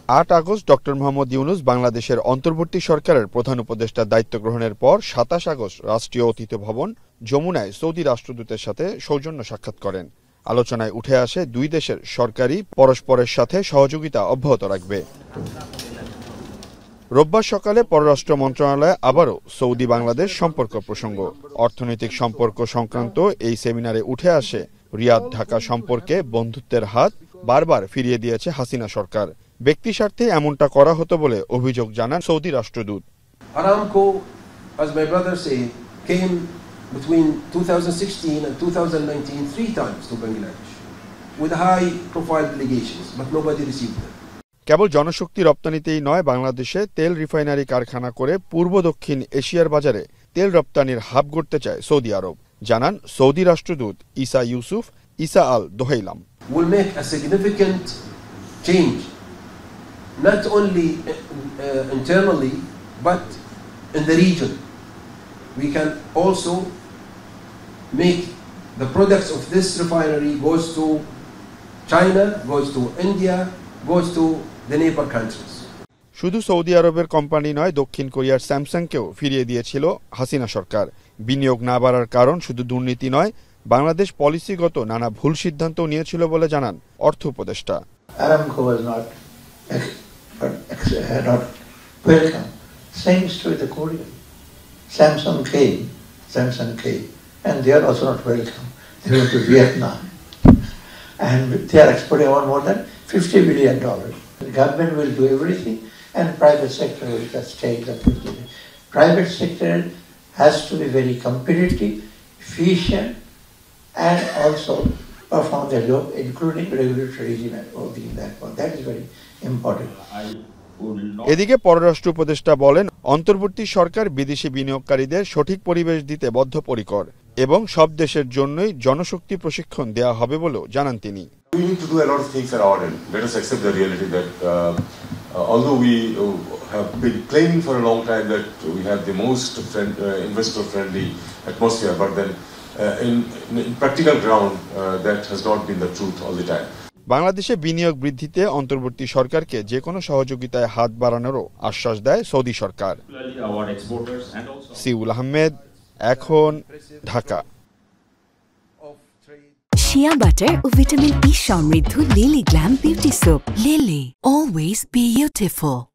8 August doctor Mohammad Yunus বাংলাদেশের অন্তর্বর্তী সরকারের প্রধান উপদেষ্টার দায়িত্ব গ্রহণের পর 27 আগস্ট রাষ্ট্রীয় অতিথি ভবন যমুনায় সৌদি রাষ্ট্রদূতের সাথে সৌজন্য সাক্ষাৎ করেন। আলোচনায় উঠে আসে দুই দেশের সরকারই পরস্পরের সাথে সহযোগিতা অব্যাহত রাখবে। রোববার সকালে পররাষ্ট্র মন্ত্রণালয়ে আবারও সৌদি বাংলাদেশ সম্পর্ক প্রসঙ্গ। অর্থনৈতিক সম্পর্ক সংক্রান্ত এই সেমিনারে উঠে আসে রিয়াদ ঢাকা সম্পর্কে বন্ধুত্বের হাত বারবার ফিরিয়ে দিয়েছে হাসিনা সরকার। ব্যক্তি স্বার্থে এমনটা করা হতো বলে অভিযোগ জানান সৌদি রাষ্ট্রদূত। Aramco, as my brother said, came between 2016 and 2019 3 times to Bangladesh with high-profile delegations, but nobody received them. কেবল জনশক্তি রপ্তানিতেই নয়, বাংলাদেশে তেল রিফাইনারি কারখানা করে পূর্ব দক্ষিণ এশিয়ার বাজারে তেল রপ্তানির হাব গড়তে চায় সৌদি আরব, জানান সৌদি রাষ্ট্রদূত ইসা ইউসুফ ইসা আল দোহাইলাম। Will make a significant change, not only internally, but in the region. We can also make the products of this refinery goes to China, goes to India, goes to the neighbor countries. শুধু Saudi আরবের company নয়, দক্ষিণ কোরিয়ার স্যামসাংকেও ফিরিয়ে দিয়েছিল হাসিনা সরকার। বিনিয়োগ না বাড়ার কারণ শুধু দুর্নীতি নয়, বাংলাদেশ পলিসিগত নানা ভুল সিদ্ধান্তও নিয়েছিল বলে জানান অর্থ উপদেষ্টা। Aramco was not welcome. Thanks to the Korean. Samsung came, and they are also not welcome. They went to Vietnam, and they are exporting more than $50 billion. The government will do everything, and private sector will just take the $50 billion. Private sector has to be very competitive, efficient, and also perform their job, including regulatory regime and all that. That is very important. এদিকে পররাষ্ট্র উপদেষ্টা বলেন, অন্তর্বর্তী সরকার বিদেশি বিনিয়োগকারীদের সঠিক পরিবেশ দিতে বদ্ধপরিকর এবং সব দেশের জন্যই জনশক্তি প্রশিক্ষণ দেয়া হবে বলেও জানান তিনি। We need to do a lot of things at our end. Let us accept the reality that although we have been claiming for a long time that we have the most investor-friendly atmosphere, but then in practical ground that has not been the truth all the time. বাংলাদেশে বিনিয়োগ বৃদ্ধিতে অন্তর্বর্তী সরকারকে যে কোনো সহযোগিতায় হাত বাড়ানোরও আশ্বাস দেয় সৌদি সরকার। সিউল আহমেদ, এখন, ঢাকা। শিয়া বাটার ও ভিটামিন ই সমৃদ্ধ lily glam beauty soap. Lily, always beautiful.